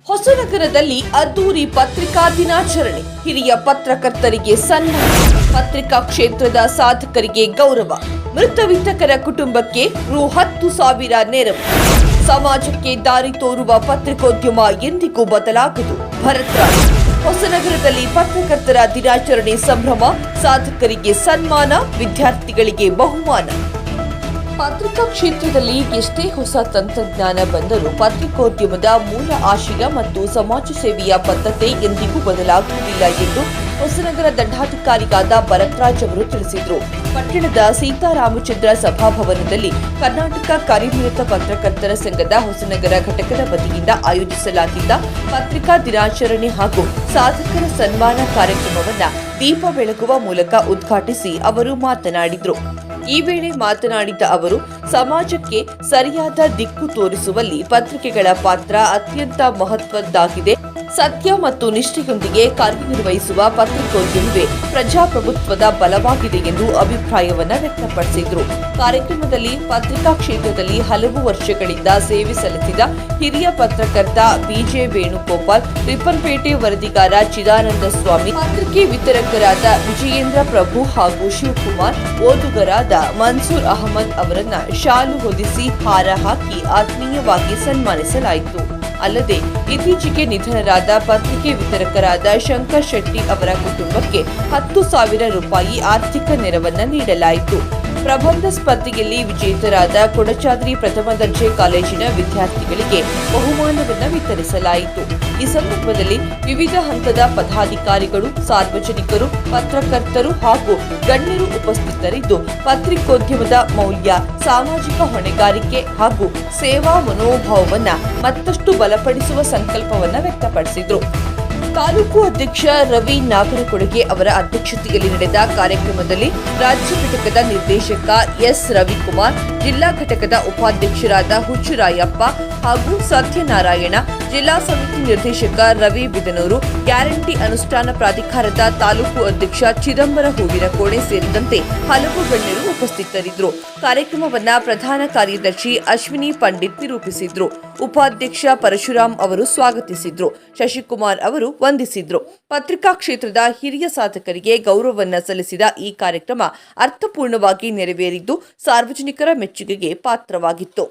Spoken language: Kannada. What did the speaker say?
ಹೊಸನಗರದಲ್ಲಿ ಅದ್ದೂರಿ ಪತ್ರಿಕಾ ದಿನಾಚರಣೆ. ಹಿರಿಯ ಪತ್ರಕರ್ತರಿಗೆ ಸನ್ಮಾನ, ಪತ್ರಿಕಾ ಕ್ಷೇತ್ರದ ಸಾಧಕರಿಗೆ ಗೌರವ, ಮೃತ ವಿತಕರ ಕುಟುಂಬಕ್ಕೆ ರು10,000 ನೆರವು. ಸಮಾಜಕ್ಕೆ ದಾರಿ ತೋರುವ ಪತ್ರಿಕೋದ್ಯಮ ಎಂದಿಗೂ ಬದಲಾಗದು. ಭರತ್ರಾಜ್. ಹೊಸನಗರದಲ್ಲಿ ಪತ್ರಕರ್ತರ ದಿನಾಚರಣೆ ಸಂಭ್ರಮ, ಸಾಧಕರಿಗೆ ಸನ್ಮಾನ, ವಿದ್ಯಾರ್ಥಿಗಳಿಗೆ ಬಹುಮಾನ. ಪತ್ರಿಕಾ ಕ್ಷೇತ್ರದಲ್ಲಿ ಎಷ್ಟೇ ಹೊಸ ತಂತ್ರಜ್ಞಾನ ಬಂದರೂ ಪತ್ರಿಕೋದ್ಯಮದ ಮೂಲ ಆಶಯ ಮತ್ತು ಸಮಾಜ ಸೇವೆಯ ಬದ್ಧತೆ ಎಂದಿಗೂ ಬದಲಾಗುವುದಿಲ್ಲ ಎಂದು ಹೊಸನಗರ ದಂಡಾಧಿಕಾರಿಯಾದ ಭರತ್ರಾಜ್ ಅವರು ತಿಳಿಸಿದರು. ಪಟ್ಟಣದ ಸೀತಾರಾಮಚಂದ್ರ ಸಭಾಭವನದಲ್ಲಿ ಕರ್ನಾಟಕ ಕಾರ್ಯನಿರತ ಪತ್ರಕರ್ತರ ಸಂಘದ ಹೊಸನಗರ ಘಟಕದ ವತಿಯಿಂದ ಆಯೋಜಿಸಲಾಗಿದ್ದ ಪತ್ರಿಕಾ ದಿನಾಚರಣೆ ಹಾಗೂ ಸಾಧಕರ ಸನ್ಮಾನ ಕಾರ್ಯಕ್ರಮವನ್ನು ದೀಪ ಬೆಳಗುವ ಮೂಲಕ ಉದ್ಘಾಟಿಸಿ ಅವರು ಮಾತನಾಡಿದರು. ಈ ವೇಳೆ ಮಾತನಾಡಿದ ಅವರು, ಸಮಾಜಕ್ಕೆ ಸರಿಯಾದ ದಿಕ್ಕು ತೋರಿಸುವಲ್ಲಿ ಪತ್ರಿಕೆಗಳ ಪಾತ್ರ ಅತ್ಯಂತ ಮಹತ್ವದ್ದಾಗಿದೆ. ಸತ್ಯ ಮತ್ತು ನಿಷ್ಠೆಯೊಂದಿಗೆ ಕಾರ್ಯನಿರ್ವಹಿಸುವ ಪತ್ರಿಕೋದ್ಯಮವೇ ಪ್ರಜಾಪ್ರಭುತ್ವದ ಬಲವಾಗಿದೆ ಎಂದು ಅಭಿಪ್ರಾಯವನ್ನು ವ್ಯಕ್ತಪಡಿಸಿದರು. ಕಾರ್ಯಕ್ರಮದಲ್ಲಿ ಪತ್ರಿಕಾ ಕ್ಷೇತ್ರದಲ್ಲಿ ಹಲವು ವರ್ಷಗಳಿಂದ ಸೇವೆ ಸಲ್ಲಿಸಿದ ಹಿರಿಯ ಪತ್ರಕರ್ತ ಬಿಜೆ ವೇಣುಗೋಪಾಲ್, ರಿಪ್ಪನ್ಪೇಟೆ ವರದಿಗಾರ ಚಿದಾನಂದ ಸ್ವಾಮಿ, ಪತ್ರಿಕೆ ವಿತರಕರಾದ ವಿಜಯೇಂದ್ರ ಪ್ರಭು ಹಾಗೂ ಶಿವಕುಮಾರ್, ಓದುಗರಾದ ಮನ್ಸೂರ್ ಅಹಮದ್ ಅವರನ್ನ ಶಾಲು ಹೊದಿಸಿ ಹಾರ ಹಾಕಿ ಆತ್ಮೀಯವಾಗಿ ಸನ್ಮಾನಿಸಲಾಯಿತು. ಅಲ್ಲದೆ ಇತ್ತೀಚೆಗೆ ನಿಧನರಾದ ಪತ್ರಿಕೆ ವಿತರಕರಾದ ಶಂಕರ್ ಶೆಟ್ಟಿ ಅವರ ಕುಟುಂಬಕ್ಕೆ 10,000 ರೂಪಾಯಿ ಆರ್ಥಿಕ ನೆರವನ್ನು ನೀಡಲಾಯಿತು. ಪ್ರಬಂಧ ಸ್ಪರ್ಧೆಯಲ್ಲಿ ವಿಜೇತರಾದ ಕೊಡಚಾದ್ರಿ ಪ್ರಥಮ ದರ್ಜೆ ಕಾಲೇಜಿನ ವಿದ್ಯಾರ್ಥಿಗಳಿಗೆ ಬಹುಮಾನವನ್ನು ವಿತರಿಸಲಾಯಿತು. ಈ ಸಂದರ್ಭದಲ್ಲಿ ವಿವಿಧ ಹಂತದ ಪದಾಧಿಕಾರಿಗಳು, ಸಾರ್ವಜನಿಕರು, ಪತ್ರಕರ್ತರು ಹಾಗೂ ಗಣ್ಯರು ಉಪಸ್ಥಿತರಿದ್ದು ಪತ್ರಿಕೋದ್ಯಮದ ಮೌಲ್ಯ, ಸಾಮಾಜಿಕ ಹೊಣೆಗಾರಿಕೆ ಹಾಗೂ ಸೇವಾ ಮನೋಭಾವವನ್ನು ಮತ್ತಷ್ಟು ಬಲಪಡಿಸುವ ಸಂಕಲ್ಪವನ್ನು ವ್ಯಕ್ತಪಡಿಸಿದರು. ತಾಲೂಕು ಅಧ್ಯಕ್ಷ ರವಿ ನಾಗರಕೊಡಗೆ ಅವರ ಅಧ್ಯಕ್ಷತೆಯಲ್ಲಿ ನಡೆದ ಕಾರ್ಯಕ್ರಮದಲ್ಲಿ ರಾಜ್ಯ ಘಟಕದ ನಿರ್ದೇಶಕ ಎಸ್ ರವಿಕುಮಾರ್, ಜಿಲ್ಲಾ ಘಟಕದ ಉಪಾಧ್ಯಕ್ಷರಾದ ಹುಚ್ಚುರಾಯಪ್ಪ ಹಾಗೂ ಸತ್ಯನಾರಾಯಣ, ಜಿಲ್ಲಾ ಸಮಿತಿ ನಿರ್ದೇಶಕ ರವಿ ಬಿದನೂರು, ಗ್ಯಾರಂಟಿ ಅನುಷ್ಠಾನ ಪ್ರಾಧಿಕಾರದ ತಾಲೂಕು ಅಧ್ಯಕ್ಷ ಚಿದಂಬರ ಹೂವಿನಕೋಣೆ ಸೇರಿದಂತೆ ಹಲವು ಗಣ್ಯರು ಉಪಸ್ಥಿತರಿದ್ದರು. ಕಾರ್ಯಕ್ರಮವನ್ನು ಪ್ರಧಾನ ಕಾರ್ಯದರ್ಶಿ ಅಶ್ವಿನಿ ಪಂಡಿತ್ ನಿರೂಪಿಸಿದ್ರು. ಉಪಾಧ್ಯಕ್ಷ ಪರಶುರಾಮ್ ಅವರು ಸ್ವಾಗತಿಸಿದ್ರು. ಶಶಿಕುಮಾರ್ ಅವರು ವಂದಿಸಿದ್ರು. ಪತ್ರಿಕಾ ಕ್ಷೇತ್ರದ ಹಿರಿಯ ಸಾಧಕರಿಗೆ ಗೌರವವನ್ನು ಸಲ್ಲಿಸಿದ ಈ ಕಾರ್ಯಕ್ರಮ ಅರ್ಥಪೂರ್ಣವಾಗಿ ನೆರವೇರಿದ್ದು ಸಾರ್ವಜನಿಕರ ಮೆಚ್ಚುಗೆಗೆ ಪಾತ್ರವಾಗಿತ್ತು.